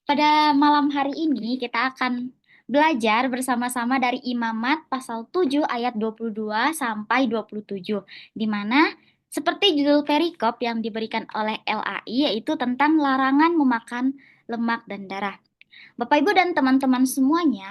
Pada malam hari ini kita akan belajar bersama-sama dari Imamat pasal 7 ayat 22 sampai 27, di mana seperti judul perikop yang diberikan oleh LAI yaitu tentang larangan memakan lemak dan darah. Bapak Ibu dan teman-teman semuanya,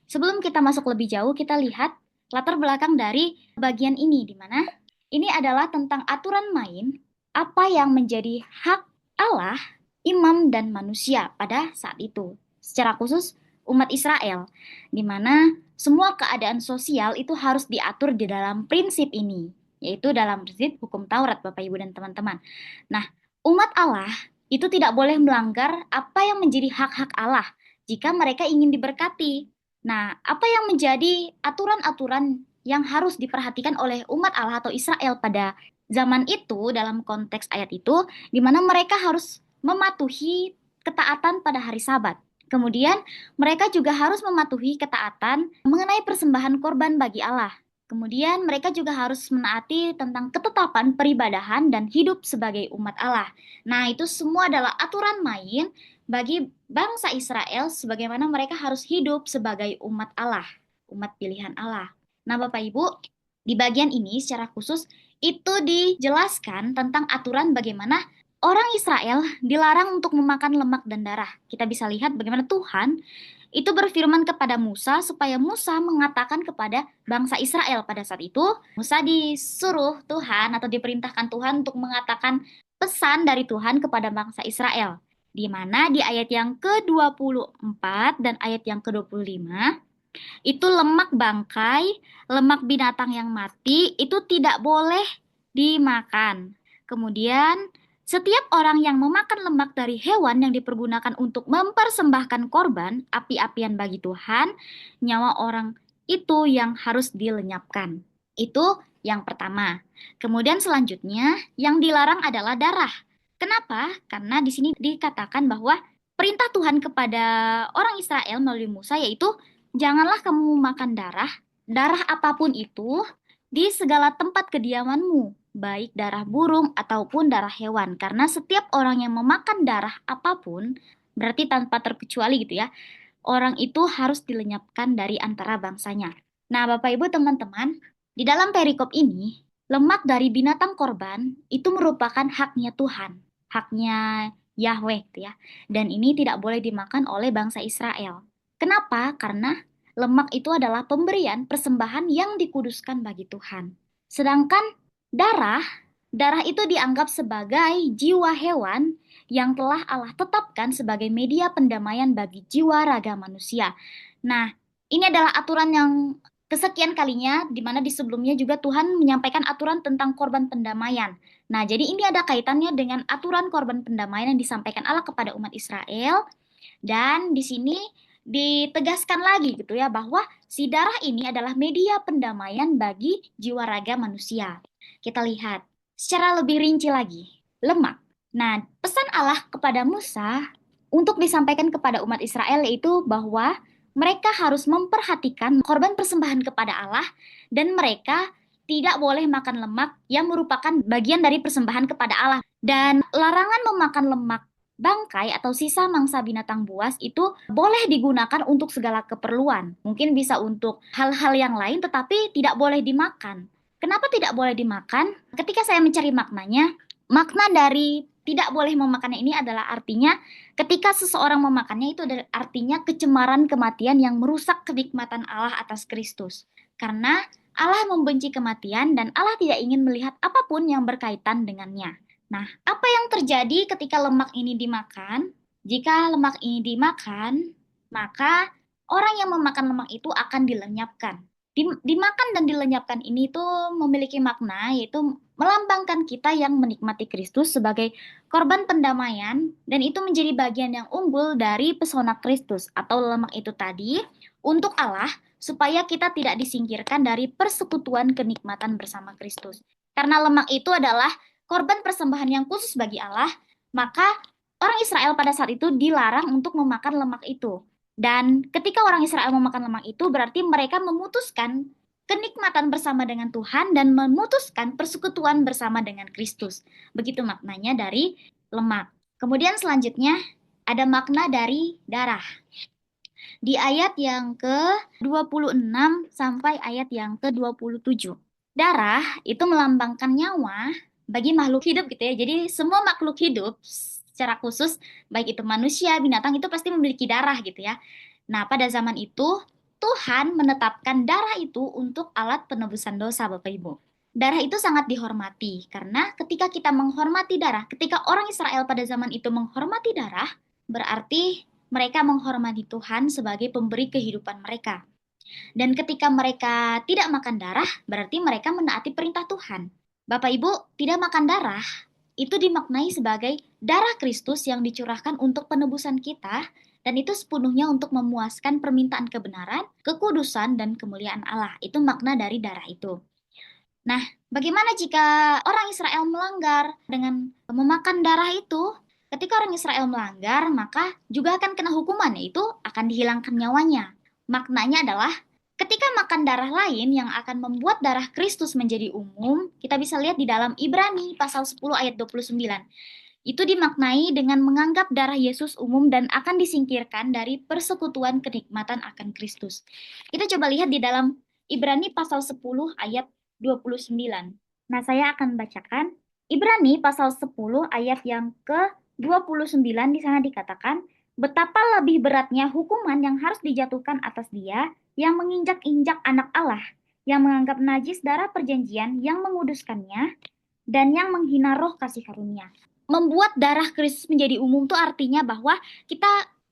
sebelum kita masuk lebih jauh kita lihat latar belakang dari bagian ini, di mana ini adalah tentang aturan main apa yang menjadi hak Allah, imam dan manusia pada saat itu. Secara khusus umat Israel, di mana semua keadaan sosial itu harus diatur di dalam prinsip ini, yaitu dalam prinsip hukum Taurat, Bapak Ibu dan teman-teman. Nah, umat Allah itu tidak boleh melanggar apa yang menjadi hak-hak Allah jika mereka ingin diberkati. Nah, apa yang menjadi aturan-aturan yang harus diperhatikan oleh umat Allah atau Israel pada zaman itu dalam konteks ayat itu, di mana mereka harus mematuhi ketaatan pada hari Sabat. Kemudian, mereka juga harus mematuhi ketaatan mengenai persembahan korban bagi Allah. Kemudian, mereka juga harus menaati tentang ketetapan peribadahan dan hidup sebagai umat Allah. Nah, itu semua adalah aturan main bagi bangsa Israel sebagaimana mereka harus hidup sebagai umat Allah, umat pilihan Allah. Nah, Bapak Ibu, di bagian ini secara khusus itu dijelaskan tentang aturan bagaimana orang Israel dilarang untuk memakan lemak dan darah. Kita bisa lihat bagaimana Tuhan itu berfirman kepada Musa supaya Musa mengatakan kepada bangsa Israel pada saat itu. Musa disuruh Tuhan atau diperintahkan Tuhan untuk mengatakan pesan dari Tuhan kepada bangsa Israel. Di mana di ayat yang ke-24 dan ayat yang ke-25 itu lemak bangkai, lemak binatang yang mati itu tidak boleh dimakan. Kemudian, setiap orang yang memakan lemak dari hewan yang dipergunakan untuk mempersembahkan korban api-apian bagi Tuhan, nyawa orang itu yang harus dilenyapkan. Itu yang pertama. Kemudian selanjutnya, yang dilarang adalah darah. Kenapa? Karena di sini dikatakan bahwa perintah Tuhan kepada orang Israel melalui Musa yaitu janganlah kamu makan darah, darah apapun itu, di segala tempat kediamanmu, baik darah burung ataupun darah hewan. Karena setiap orang yang memakan darah apapun, berarti tanpa terkecuali gitu ya, orang itu harus dilenyapkan dari antara bangsanya. Nah, Bapak Ibu teman-teman, di dalam perikop ini, lemak dari binatang korban itu merupakan haknya Tuhan, haknya Yahweh gitu ya. Dan ini tidak boleh dimakan oleh bangsa Israel. Kenapa? Karena lemak itu adalah pemberian persembahan yang dikuduskan bagi Tuhan. Sedangkan darah, darah itu dianggap sebagai jiwa hewan yang telah Allah tetapkan sebagai media pendamaian bagi jiwa raga manusia. Nah, ini adalah aturan yang kesekian kalinya, di mana di sebelumnya juga Tuhan menyampaikan aturan tentang korban pendamaian. Nah, jadi ini ada kaitannya dengan aturan korban pendamaian yang disampaikan Allah kepada umat Israel, dan di sini ditegaskan lagi gitu ya, bahwa si darah ini adalah media pendamaian bagi jiwa raga manusia. Kita lihat secara lebih rinci lagi, lemak. Nah, pesan Allah kepada Musa untuk disampaikan kepada umat Israel yaitu bahwa mereka harus memperhatikan korban persembahan kepada Allah dan mereka tidak boleh makan lemak yang merupakan bagian dari persembahan kepada Allah. Dan larangan memakan lemak bangkai atau sisa mangsa binatang buas itu boleh digunakan untuk segala keperluan. Mungkin bisa untuk hal-hal yang lain tetapi tidak boleh dimakan. Kenapa tidak boleh dimakan? Ketika saya mencari maknanya, makna dari tidak boleh memakannya ini adalah artinya ketika seseorang memakannya itu adalah artinya kecemaran kematian yang merusak kenikmatan Allah atas Kristus. Karena Allah membenci kematian dan Allah tidak ingin melihat apapun yang berkaitan dengannya. Nah, apa yang terjadi ketika lemak ini dimakan? Jika lemak ini dimakan, maka orang yang memakan lemak itu akan dilenyapkan. Dimakan dan dilenyapkan ini tuh memiliki makna, yaitu melambangkan kita yang menikmati Kristus sebagai korban pendamaian, dan itu menjadi bagian yang unggul dari pesona Kristus atau lemak itu tadi untuk Allah, supaya kita tidak disingkirkan dari persekutuan kenikmatan bersama Kristus. Karena lemak itu adalah korban persembahan yang khusus bagi Allah, maka orang Israel pada saat itu dilarang untuk memakan lemak itu. Dan ketika orang Israel memakan lemak itu, berarti mereka memutuskan kenikmatan bersama dengan Tuhan dan memutuskan persekutuan bersama dengan Kristus. Begitu maknanya dari lemak. Kemudian selanjutnya, ada makna dari darah. Di ayat yang ke-26 sampai ayat yang ke-27. Darah itu melambangkan nyawa bagi makhluk hidup gitu ya. Jadi semua makhluk hidup secara khusus, baik itu manusia, binatang itu pasti memiliki darah gitu ya. Nah, pada zaman itu Tuhan menetapkan darah itu untuk alat penebusan dosa, Bapak Ibu. Darah itu sangat dihormati karena ketika kita menghormati darah, ketika orang Israel pada zaman itu menghormati darah, berarti mereka menghormati Tuhan sebagai pemberi kehidupan mereka. Dan ketika mereka tidak makan darah, berarti mereka menaati perintah Tuhan. Bapak Ibu, tidak makan darah itu dimaknai sebagai darah Kristus yang dicurahkan untuk penebusan kita, dan itu sepenuhnya untuk memuaskan permintaan kebenaran, kekudusan, dan kemuliaan Allah. Itu makna dari darah itu. Nah, bagaimana jika orang Israel melanggar dengan memakan darah itu? Ketika orang Israel melanggar, maka juga akan kena hukuman, yaitu akan dihilangkan nyawanya. Maknanya adalah ketika makan darah lain yang akan membuat darah Kristus menjadi umum, kita bisa lihat di dalam Ibrani pasal 10 ayat 29. Itu dimaknai dengan menganggap darah Yesus umum dan akan disingkirkan dari persekutuan kenikmatan akan Kristus. Kita coba lihat di dalam Ibrani pasal 10 ayat 29. Nah, saya akan bacakan Ibrani pasal 10 ayat yang ke-29. Di sana dikatakan, betapa lebih beratnya hukuman yang harus dijatuhkan atas dia yang menginjak-injak anak Allah, yang menganggap najis darah perjanjian yang menguduskannya, dan yang menghina roh kasih karunia. Membuat darah Kristus menjadi umum itu artinya bahwa kita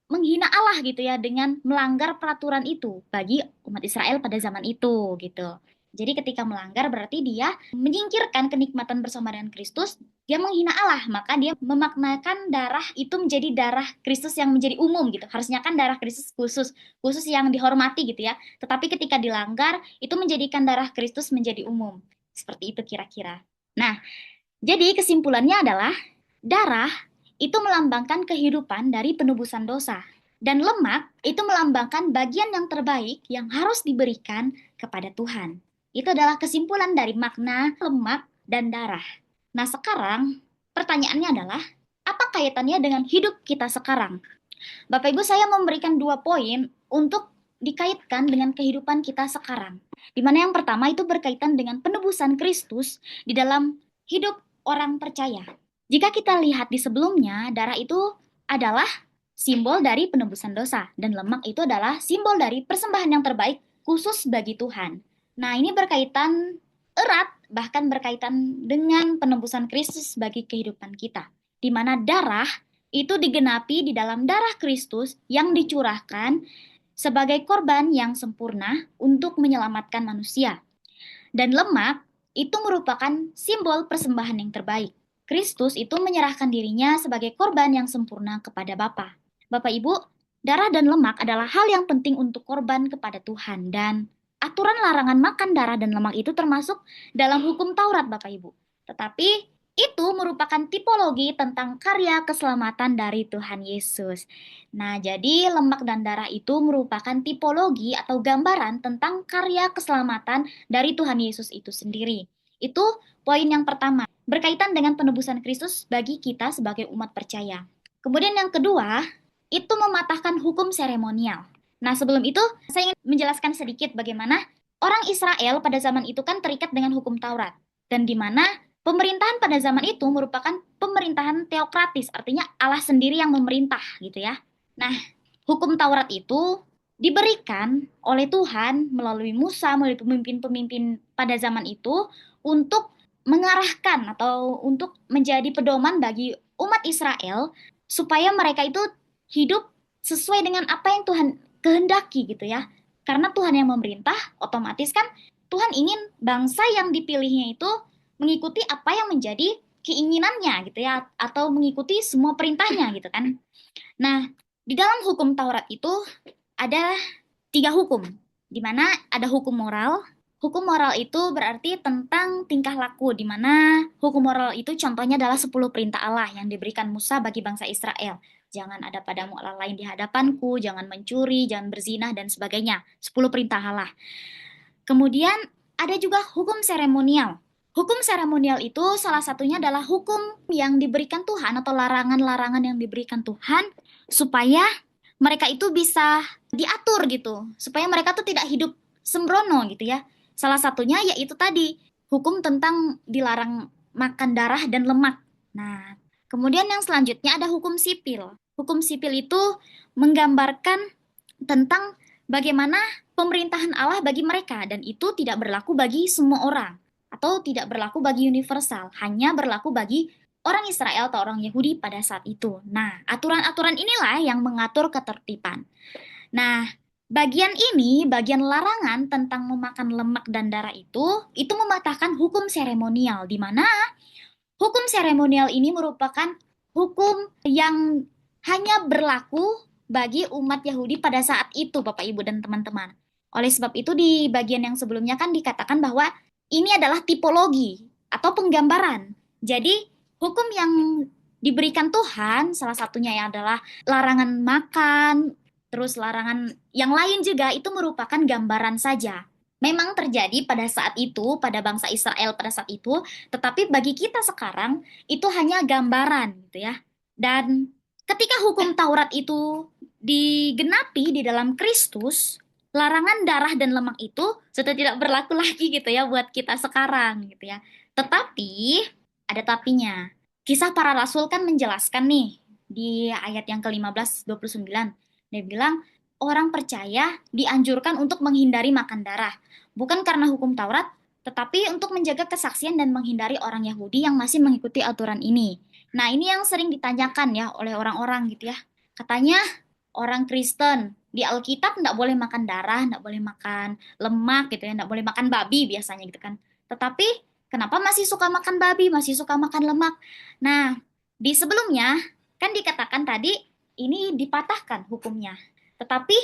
menghina Allah gitu ya dengan melanggar peraturan itu bagi umat Israel pada zaman itu gitu. Jadi ketika melanggar berarti dia menyingkirkan kenikmatan bersama dengan Kristus, dia menghina Allah, maka dia memaknakan darah itu menjadi darah Kristus yang menjadi umum gitu. Harusnya kan darah Kristus khusus yang dihormati gitu ya. Tetapi ketika dilanggar, itu menjadikan darah Kristus menjadi umum. Seperti itu kira-kira. Nah, jadi kesimpulannya adalah darah itu melambangkan kehidupan dari penebusan dosa. Dan lemak itu melambangkan bagian yang terbaik yang harus diberikan kepada Tuhan. Itu adalah kesimpulan dari makna lemak dan darah. Nah, sekarang pertanyaannya adalah, apa kaitannya dengan hidup kita sekarang? Bapak Ibu, saya memberikan 2 poin untuk dikaitkan dengan kehidupan kita sekarang. Di mana yang pertama itu berkaitan dengan penebusan Kristus di dalam hidup orang percaya. Jika kita lihat di sebelumnya, darah itu adalah simbol dari penebusan dosa, dan lemak itu adalah simbol dari persembahan yang terbaik khusus bagi Tuhan. Nah, ini berkaitan erat, bahkan berkaitan dengan penebusan Kristus bagi kehidupan kita. Di mana darah itu digenapi di dalam darah Kristus yang dicurahkan sebagai korban yang sempurna untuk menyelamatkan manusia. Dan lemak itu merupakan simbol persembahan yang terbaik. Kristus itu menyerahkan dirinya sebagai korban yang sempurna kepada Bapa. Bapak Ibu, darah dan lemak adalah hal yang penting untuk korban kepada Tuhan, dan aturan larangan makan darah dan lemak itu termasuk dalam hukum Taurat, Bapak Ibu. Tetapi itu merupakan tipologi tentang karya keselamatan dari Tuhan Yesus. Nah, jadi lemak dan darah itu merupakan tipologi atau gambaran tentang karya keselamatan dari Tuhan Yesus itu sendiri. Itu poin yang pertama, berkaitan dengan penebusan Kristus bagi kita sebagai umat percaya. Kemudian yang kedua, itu mematahkan hukum seremonial. Nah, sebelum itu, saya ingin menjelaskan sedikit bagaimana orang Israel pada zaman itu kan terikat dengan hukum Taurat. Dan di mana pemerintahan pada zaman itu merupakan pemerintahan teokratis, artinya Allah sendiri yang memerintah gitu ya. Nah, hukum Taurat itu diberikan oleh Tuhan melalui Musa, melalui pemimpin-pemimpin pada zaman itu untuk mengarahkan atau untuk menjadi pedoman bagi umat Israel supaya mereka itu hidup sesuai dengan apa yang Tuhan kehendaki gitu ya. Karena Tuhan yang memerintah, otomatis kan Tuhan ingin bangsa yang dipilihnya itu mengikuti apa yang menjadi keinginannya gitu ya, atau mengikuti semua perintahnya gitu kan. Nah, di dalam hukum Taurat itu ada 3 hukum, di mana ada hukum moral. Hukum moral itu berarti tentang tingkah laku, di mana hukum moral itu contohnya adalah 10 perintah Allah yang diberikan Musa bagi bangsa Israel. Jangan ada padamu Allah lain di hadapanku, jangan mencuri, jangan berzinah, dan sebagainya. 10 perintah Allah. Kemudian ada juga hukum seremonial. Hukum seremonial itu salah satunya adalah hukum yang diberikan Tuhan atau larangan-larangan yang diberikan Tuhan supaya mereka itu bisa diatur gitu, supaya mereka tuh tidak hidup sembrono gitu ya. Salah satunya yaitu tadi hukum tentang dilarang makan darah dan lemak. Nah, kemudian yang selanjutnya ada hukum sipil. Hukum sipil itu menggambarkan tentang bagaimana pemerintahan Allah bagi mereka dan itu tidak berlaku bagi semua orang atau tidak berlaku bagi universal, hanya berlaku bagi orang Israel atau orang Yahudi pada saat itu. Nah, aturan-aturan inilah yang mengatur ketertiban. Nah, bagian ini, bagian larangan tentang memakan lemak dan darah itu mematahkan hukum seremonial, di mana hukum seremonial ini merupakan hukum yang hanya berlaku bagi umat Yahudi pada saat itu, Bapak, Ibu, dan teman-teman. Oleh sebab itu, di bagian yang sebelumnya kan dikatakan bahwa ini adalah tipologi atau penggambaran. Jadi, hukum yang diberikan Tuhan, salah satunya yang adalah larangan makan, terus larangan yang lain juga, itu merupakan gambaran saja. Memang terjadi pada saat itu, pada bangsa Israel pada saat itu, tetapi bagi kita sekarang itu hanya gambaran gitu ya. Dan ketika hukum Taurat itu digenapi di dalam Kristus, larangan darah dan lemak itu sudah tidak berlaku lagi gitu ya buat kita sekarang gitu ya. Tetapi ada tapinya. Kisah para Rasul kan menjelaskan nih di ayat yang ke-15 29. Dia bilang orang percaya dianjurkan untuk menghindari makan darah, bukan karena hukum Taurat, tetapi untuk menjaga kesaksian dan menghindari orang Yahudi yang masih mengikuti aturan ini. Nah, ini yang sering ditanyakan ya oleh orang-orang gitu ya. Katanya orang Kristen di Alkitab nggak boleh makan darah, nggak boleh makan lemak gitu ya, nggak boleh makan babi biasanya gitu kan. Tetapi kenapa masih suka makan babi, masih suka makan lemak? Nah, di sebelumnya kan dikatakan tadi ini dipatahkan hukumnya. Tetapi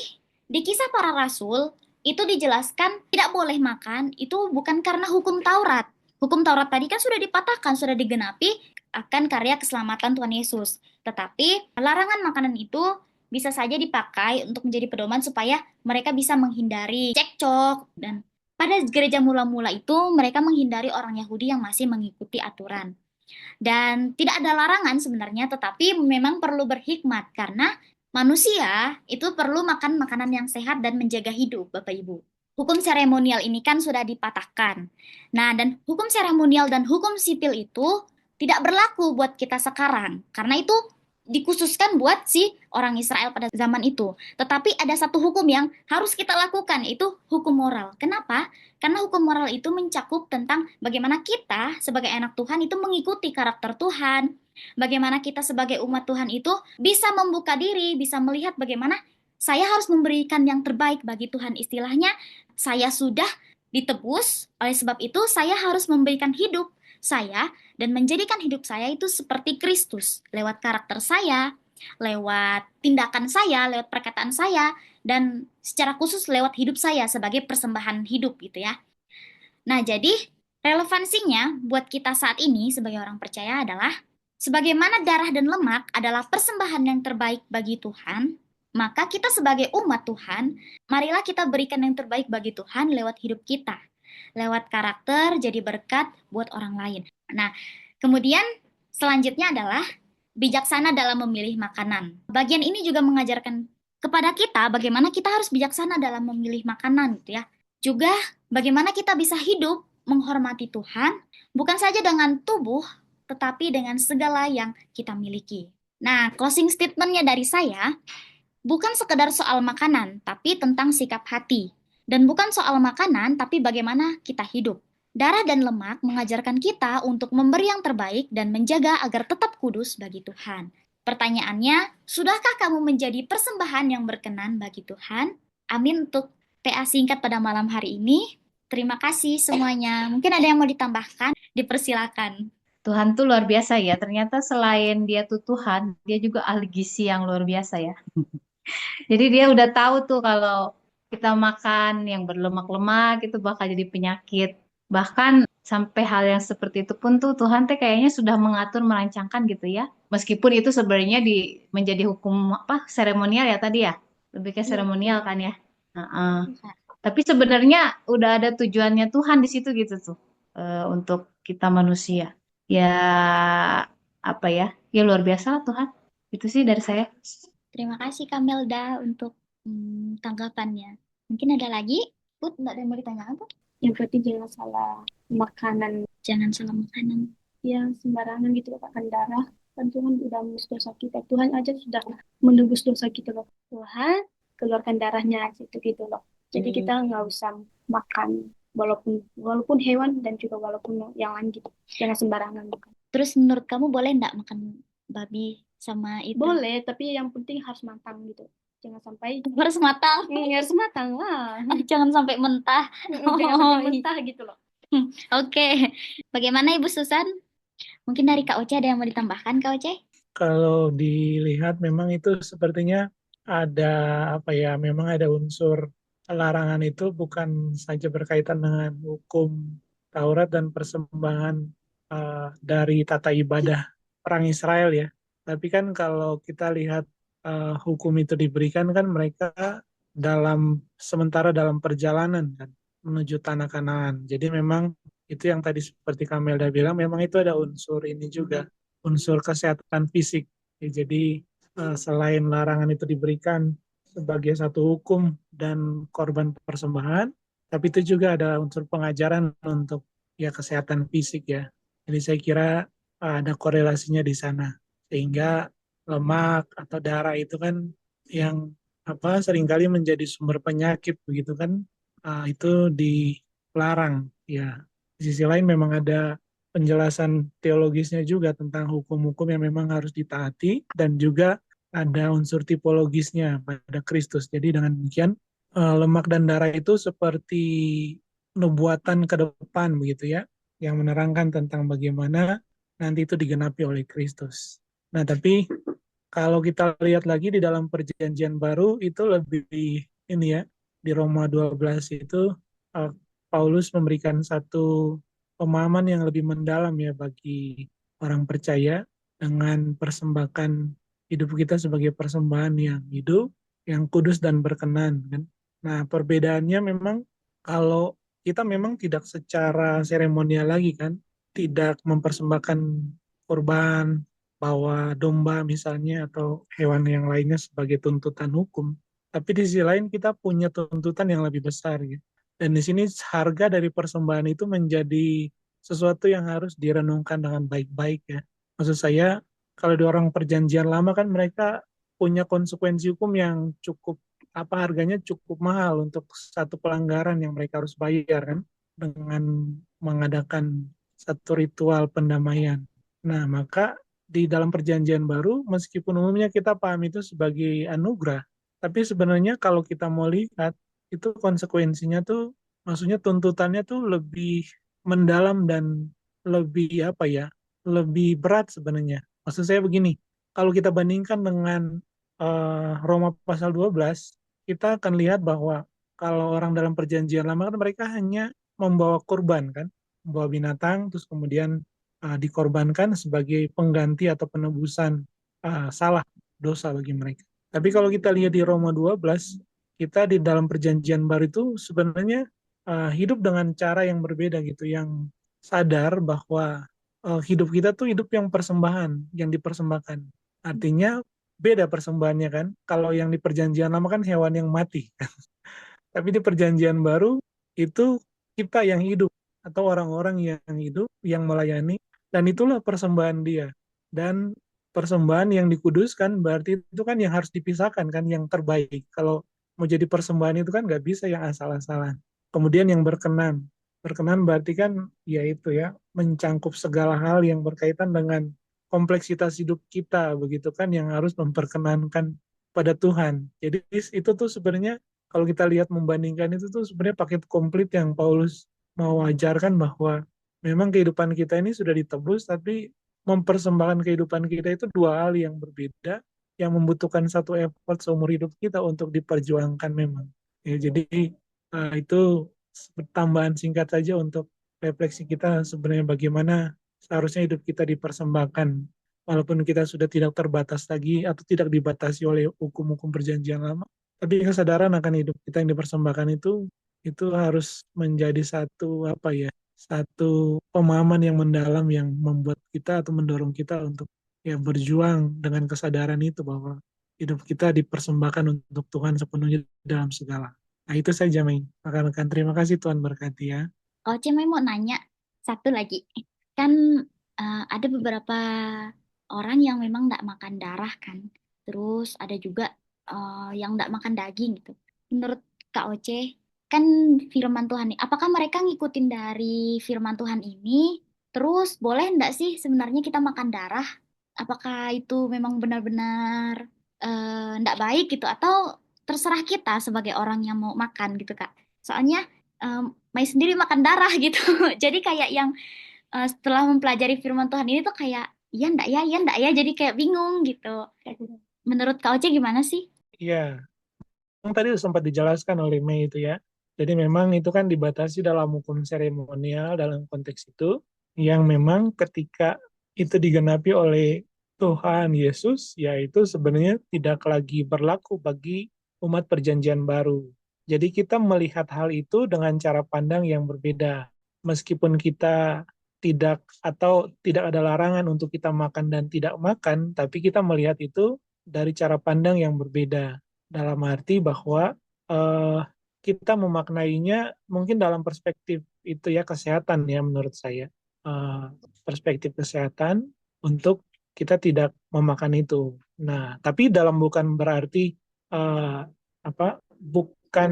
di kisah para rasul itu dijelaskan tidak boleh makan itu bukan karena hukum Taurat. Hukum Taurat tadi kan sudah dipatahkan, sudah digenapi akan karya keselamatan Tuhan Yesus. Tetapi larangan makanan itu bisa saja dipakai untuk menjadi pedoman supaya mereka bisa menghindari cekcok dan pada gereja mula-mula itu mereka menghindari orang Yahudi yang masih mengikuti aturan. Dan tidak ada larangan sebenarnya, tetapi memang perlu berhikmat karena manusia itu perlu makan makanan yang sehat dan menjaga hidup, Bapak Ibu. Hukum seremonial ini kan sudah dipatahkan. Nah, dan hukum seremonial dan hukum sipil itu tidak berlaku buat kita sekarang, karena itu dikhususkan buat si orang Israel pada zaman itu. Tetapi ada satu hukum yang harus kita lakukan, yaitu hukum moral. Kenapa? Karena hukum moral itu mencakup tentang bagaimana kita sebagai anak Tuhan itu mengikuti karakter Tuhan. Bagaimana kita sebagai umat Tuhan itu bisa membuka diri, bisa melihat bagaimana saya harus memberikan yang terbaik bagi Tuhan. Istilahnya, saya sudah ditebus, oleh sebab itu saya harus memberikan hidup saya dan menjadikan hidup saya itu seperti Kristus lewat karakter saya, lewat tindakan saya, lewat perkataan saya, dan secara khusus lewat hidup saya sebagai persembahan hidup gitu ya. Nah, jadi relevansinya buat kita saat ini sebagai orang percaya adalah sebagaimana darah dan lemak adalah persembahan yang terbaik bagi Tuhan, maka kita sebagai umat Tuhan, marilah kita berikan yang terbaik bagi Tuhan lewat hidup kita. Lewat karakter jadi berkat buat orang lain. Nah, kemudian selanjutnya adalah bijaksana dalam memilih makanan. Bagian ini juga mengajarkan kepada kita bagaimana kita harus bijaksana dalam memilih makanan gitu ya. Juga bagaimana kita bisa hidup menghormati Tuhan, bukan saja dengan tubuh, tetapi dengan segala yang kita miliki. Nah, closing statementnya dari saya, bukan sekedar soal makanan, tapi tentang sikap hati. Dan bukan soal makanan, tapi bagaimana kita hidup. Darah dan lemak mengajarkan kita untuk memberi yang terbaik dan menjaga agar tetap kudus bagi Tuhan. Pertanyaannya, sudahkah kamu menjadi persembahan yang berkenan bagi Tuhan? Amin untuk PA singkat pada malam hari ini. Terima kasih semuanya. Mungkin ada yang mau ditambahkan? Dipersilakan. Tuhan tuh luar biasa ya. Ternyata selain dia tuh Tuhan, dia juga ahli gizi yang luar biasa ya. Jadi dia udah tahu tuh kalau kita makan yang berlemak-lemak itu bakal jadi penyakit. Bahkan sampai hal yang seperti itu pun tuh Tuhan teh kayaknya sudah mengatur merancangkan gitu ya. Meskipun itu sebenarnya menjadi hukum apa seremonial ya tadi ya. Lebih ke Iya, seremonial kan ya. Heeh. iya. Tapi sebenarnya udah ada tujuannya Tuhan di situ gitu tuh. Untuk kita manusia. Ya apa ya? Ya luar biasa lah Tuhan. Itu sih dari saya. Terima kasih Kamelda untuk tanggapannya. Mungkin ada lagi? Put, nggak ada yang mau ditanya apa? Yang berarti jangan salah makanan. Jangan salah makanan. Yang sembarangan gitu loh, makan darah. Kan Tuhan udah menebus dosa kita. Tuhan aja sudah menebus dosa kita loh. Tuhan keluarkan darahnya gitu gitu loh. Jadi kita nggak usah makan walaupun walaupun hewan dan juga walaupun yang lain gitu. Jangan sembarangan makan. Terus menurut kamu boleh nggak makan babi sama itu? Boleh, tapi yang penting harus matang gitu. Jangan sampai harus matang. Harus matang lah. Jangan sampai mentah. Jangan sampai mentah gitu loh. Oke. Bagaimana Ibu Susan? Mungkin dari Kak Oce ada yang mau ditambahkan, Kak Oce? Kalau dilihat memang itu sepertinya ada apa ya, memang ada unsur larangan itu bukan saja berkaitan dengan hukum Taurat dan persembahan dari tata ibadah orang Israel ya. Tapi kan kalau kita lihat hukum itu diberikan kan mereka sementara dalam perjalanan kan menuju tanah Kanaan. Jadi memang itu yang tadi seperti Kamelda bilang, memang itu ada unsur ini juga, unsur kesehatan fisik. Ya, jadi selain larangan itu diberikan sebagai satu hukum dan korban persembahan, tapi itu juga ada unsur pengajaran untuk ya kesehatan fisik ya. Jadi saya kira ada korelasinya di sana. Sehingga lemak atau darah itu kan yang seringkali menjadi sumber penyakit begitu kan, itu dilarang ya. Di sisi lain memang ada penjelasan teologisnya juga tentang hukum-hukum yang memang harus ditaati dan juga ada unsur tipologisnya pada Kristus. Jadi dengan demikian lemak dan darah itu seperti nubuatan ke depan begitu ya, yang menerangkan tentang bagaimana nanti itu digenapi oleh Kristus. Nah, tapi kalau kita lihat lagi di dalam perjanjian baru itu lebih ini ya, di Roma 12 itu uh, Paulus memberikan satu pemahaman yang lebih mendalam ya bagi orang percaya dengan persembahkan hidup kita sebagai persembahan yang hidup, yang kudus dan berkenan kan. Nah, perbedaannya memang kalau kita memang tidak secara seremonial lagi kan, tidak mempersembahkan korban, bawa domba misalnya atau hewan yang lainnya sebagai tuntutan hukum. Tapi di sisi lain kita punya tuntutan yang lebih besar gitu. Dan di sini harga dari persembahan itu menjadi sesuatu yang harus direnungkan dengan baik-baik ya. Maksud saya kalau di orang perjanjian lama kan mereka punya konsekuensi hukum yang cukup harganya cukup mahal untuk satu pelanggaran yang mereka harus bayar kan dengan mengadakan satu ritual pendamaian. Nah, maka di dalam perjanjian baru, meskipun umumnya kita paham itu sebagai anugerah, tapi sebenarnya kalau kita mau lihat, itu konsekuensinya tuh, maksudnya tuntutannya tuh lebih mendalam dan lebih lebih berat sebenarnya. Maksud saya begini, kalau kita bandingkan dengan Roma pasal 12, kita akan lihat bahwa kalau orang dalam perjanjian lama kan mereka hanya membawa kurban kan, membawa binatang, terus kemudian dikorbankan sebagai pengganti atau penebusan salah dosa bagi mereka. Tapi kalau kita lihat di Roma 12, kita di dalam perjanjian baru itu sebenarnya hidup dengan cara yang berbeda gitu, yang sadar bahwa hidup kita tuh hidup yang persembahan, yang dipersembahkan. Artinya beda persembahannya kan. Kalau yang di perjanjian lama kan hewan yang mati. Tapi di perjanjian baru itu kita yang hidup atau orang-orang yang hidup yang melayani, dan itulah persembahan dia. Dan persembahan yang dikuduskan berarti itu kan yang harus dipisahkan kan yang terbaik. Kalau mau jadi persembahan itu kan nggak bisa yang asal-asalan. Kemudian yang berkenan. Berkenan berarti kan ya itu ya mencangkup segala hal yang berkaitan dengan kompleksitas hidup kita begitu kan yang harus memperkenankan pada Tuhan. Jadi itu tuh sebenarnya kalau kita lihat membandingkan itu tuh sebenarnya paket komplit yang Paulus mau ajarkan bahwa memang kehidupan kita ini sudah ditebus, tapi mempersembahkan kehidupan kita itu dua hal yang berbeda, yang membutuhkan satu effort seumur hidup kita untuk diperjuangkan memang. Ya, jadi itu tambahan singkat saja untuk refleksi kita sebenarnya bagaimana seharusnya hidup kita dipersembahkan, walaupun kita sudah tidak terbatas lagi atau tidak dibatasi oleh hukum-hukum perjanjian lama, tapi kesadaran akan hidup kita yang dipersembahkan itu harus menjadi satu satu pemahaman yang mendalam yang membuat kita atau mendorong kita untuk ya berjuang dengan kesadaran itu bahwa hidup kita dipersembahkan untuk Tuhan sepenuhnya dalam segala. Nah itu saja, Mei. Rekan-rekan, terima kasih, Tuhan berkati ya. Kalau Cemai mau nanya satu lagi, kan ada beberapa orang yang memang nggak makan darah kan, terus ada juga yang nggak makan daging gitu. Menurut Kak Oce, kan firman Tuhan ini, apakah mereka ngikutin dari firman Tuhan ini? Terus boleh nggak sih sebenarnya kita makan darah? Apakah itu memang benar-benar nggak baik gitu, atau terserah kita sebagai orang yang mau makan gitu Kak? Soalnya Mai sendiri makan darah gitu. Jadi kayak yang setelah mempelajari firman Tuhan ini tuh kayak iya ndak ya, jadi kayak bingung gitu. Menurut Kak Oce gimana sih? Iya, yang tadi sempat dijelaskan oleh Mei itu ya. Jadi memang itu kan dibatasi dalam hukum seremonial dalam konteks itu, yang memang ketika itu digenapi oleh Tuhan Yesus, yaitu sebenarnya tidak lagi berlaku bagi umat perjanjian baru. Jadi kita melihat hal itu dengan cara pandang yang berbeda. Meskipun kita tidak atau tidak ada larangan untuk kita makan dan tidak makan, tapi kita melihat itu dari cara pandang yang berbeda. Dalam arti bahwa eh, kita memaknainya mungkin dalam perspektif itu ya kesehatan ya menurut saya. Eh, Perspektif kesehatan untuk kita tidak memakan itu. Nah, tapi dalam bukan berarti bukan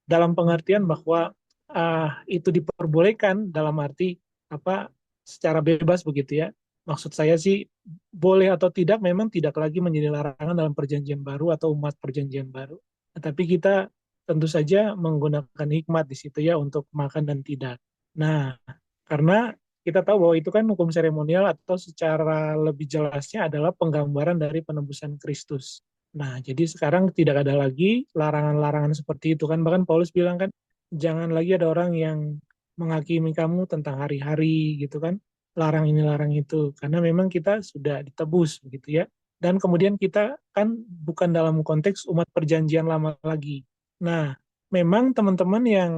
dalam pengertian bahwa itu diperbolehkan dalam arti apa secara bebas begitu ya. Maksud saya sih boleh atau tidak memang tidak lagi menjadi larangan dalam perjanjian baru atau umat perjanjian baru. Tetapi kita tentu saja menggunakan hikmat di situ ya untuk makan dan tidak. Nah, karena kita tahu bahwa itu kan hukum seremonial atau secara lebih jelasnya adalah penggambaran dari penebusan Kristus. Nah, jadi sekarang tidak ada lagi larangan-larangan seperti itu kan. Bahkan Paulus bilang kan, jangan lagi ada orang yang menghakimi kamu tentang hari-hari gitu kan. Larang ini, larang itu. Karena memang kita sudah ditebus begitu ya. Dan kemudian kita kan bukan dalam konteks umat perjanjian lama lagi. Nah, memang teman-teman yang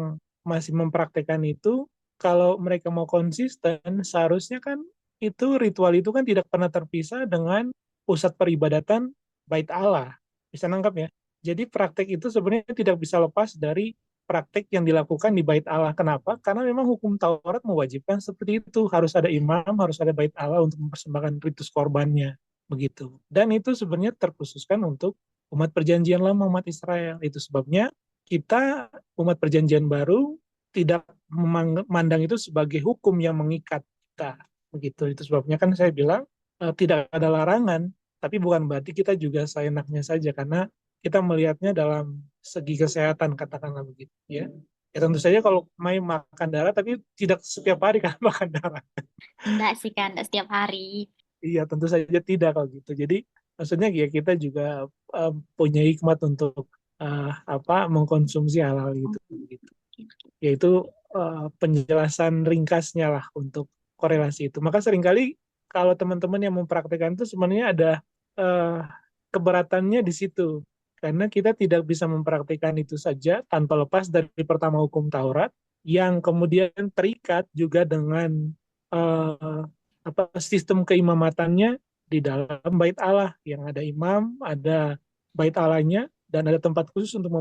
masih mempraktekkan itu, kalau mereka mau konsisten, seharusnya kan itu ritual itu kan tidak pernah terpisah dengan pusat peribadatan bait Allah. Bisa nangkap ya? Jadi praktek itu sebenarnya tidak bisa lepas dari praktek yang dilakukan di bait Allah. Kenapa? Karena memang hukum Taurat mewajibkan seperti itu. Harus ada imam, harus ada bait Allah untuk mempersembahkan ritus korbannya. Begitu. Dan itu sebenarnya terkhususkan untuk umat perjanjian lama, umat Israel. Itu sebabnya kita, umat perjanjian baru, tidak memandang itu sebagai hukum yang mengikat kita. Begitu. Itu sebabnya kan saya bilang tidak ada larangan, tapi bukan berarti kita juga seenaknya saja karena kita melihatnya dalam segi kesehatan katakanlah begitu ya. Ya tentu saja kalau main makan darah tapi tidak setiap hari kan makan darah. Enggak sih kan, enggak setiap hari. Iya tentu saja tidak kalau gitu. Jadi maksudnya ya kita juga punya hikmat untuk mengkonsumsi hal-hal gitu gitu. Yaitu penjelasan ringkasnya lah untuk korelasi itu. Maka seringkali kalau teman-teman yang mempraktikkan itu sebenarnya ada eh, keberatannya di situ. Karena kita tidak bisa mempraktikkan itu saja tanpa lepas dari pertama hukum Taurat yang kemudian terikat juga dengan eh, sistem keimamatannya di dalam bait Allah yang ada imam, ada bait Allahnya dan ada tempat khusus untuk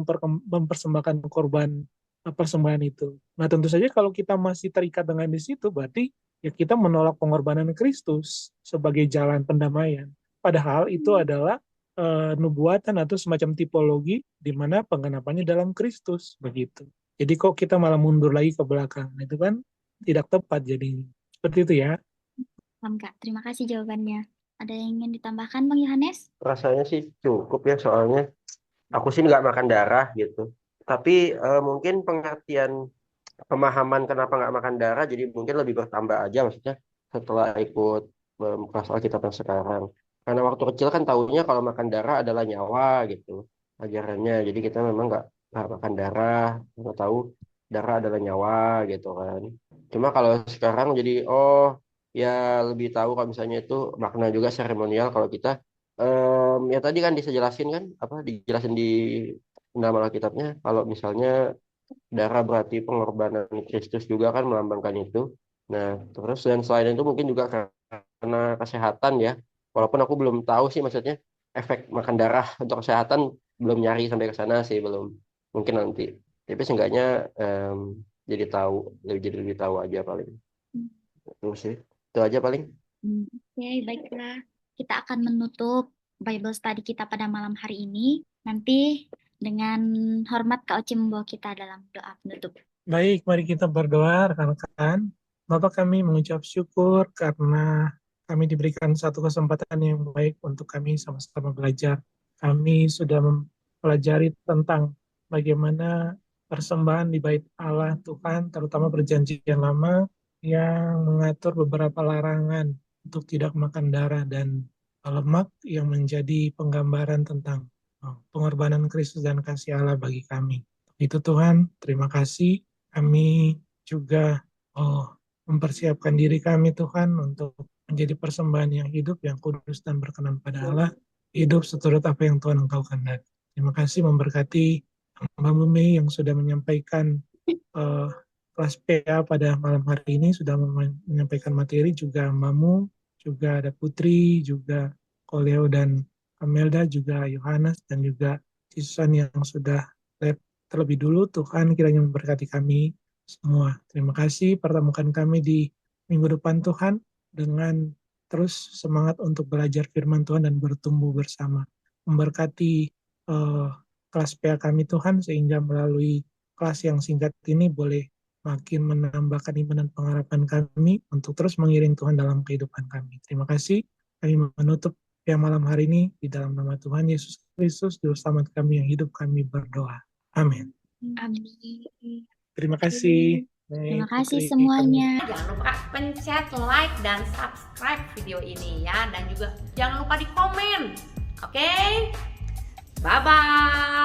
mempersembahkan korban persembahan itu. Nah, tentu saja kalau kita masih terikat dengan di situ, berarti ya kita menolak pengorbanan Kristus sebagai jalan pendamaian. Padahal itu adalah nubuatan atau semacam tipologi di mana penggenapannya dalam Kristus begitu. Jadi kok kita malah mundur lagi ke belakang, itu kan tidak tepat jadinya. Seperti itu ya. Paham, Kak. Terima kasih jawabannya. Ada yang ingin ditambahkan, Bang Yohanes? Rasanya sih cukup ya, soalnya aku sih nggak makan darah gitu. Tapi mungkin pengertian pemahaman kenapa nggak makan darah jadi mungkin lebih bertambah aja, maksudnya setelah ikut kelas Alkitab yang sekarang. Karena waktu kecil kan tahunya kalau makan darah adalah nyawa gitu ajarannya. Jadi kita memang nggak makan darah, nggak tahu darah adalah nyawa gitu kan. Cuma kalau sekarang jadi ya lebih tahu kalau misalnya itu makna juga seremonial kalau kita ya tadi kan dijelasin kan apa dijelasin di nama Alkitabnya kalau misalnya darah berarti pengorbanan Kristus juga kan melambangkan itu. Nah, terus dan selain itu mungkin juga karena kesehatan ya. Walaupun aku belum tahu sih maksudnya efek makan darah untuk kesehatan, belum nyari sampai ke sana sih, belum. Mungkin nanti. Tapi seenggaknya jadi lebih tahu aja paling. Itu sih. Itu aja paling. Oke, baiklah. Kita akan menutup Bible study kita pada malam hari ini. Nanti dengan hormat Kak Oci membawa kita dalam doa penutup. Baik, mari kita berdoa rekan-rekan. Bapak, kami mengucap syukur karena kami diberikan satu kesempatan yang baik untuk kami sama-sama belajar. Kami sudah mempelajari tentang bagaimana persembahan di bait Allah Tuhan, terutama perjanjian lama, yang mengatur beberapa larangan untuk tidak makan darah dan lemak yang menjadi penggambaran tentang pengorbanan Kristus dan kasih Allah bagi kami. Itu Tuhan, terima kasih. Kami juga mempersiapkan diri kami Tuhan untuk menjadi persembahan yang hidup, yang kudus dan berkenan pada Allah, hidup seturut apa yang Tuhan Engkau kehendaki. Terima kasih memberkati Mbak Mumi yang sudah menyampaikan kelas PA pada malam hari ini, sudah menyampaikan materi, juga Mbakmu, juga ada Putri, juga Koleo dan Amelda, juga Yohanes, dan juga Susan yang sudah terlebih dulu. Tuhan kiranya memberkati kami semua. Terima kasih, pertemukan kami di minggu depan Tuhan, dengan terus semangat untuk belajar firman Tuhan dan bertumbuh bersama. Memberkati kelas PA kami Tuhan, sehingga melalui kelas yang singkat ini boleh makin menambahkan iman dan pengharapan kami untuk terus mengiring Tuhan dalam kehidupan kami. Terima kasih. Kami menutup yang malam hari ini di dalam nama Tuhan Yesus Kristus, Juru Selamat kami yang hidup, kami berdoa. Amin. Amin. Terima kasih. Terima kasih Putri, semuanya. Jangan lupa pencet like dan subscribe video ini ya. Dan juga jangan lupa di komen. Oke? Bye-bye.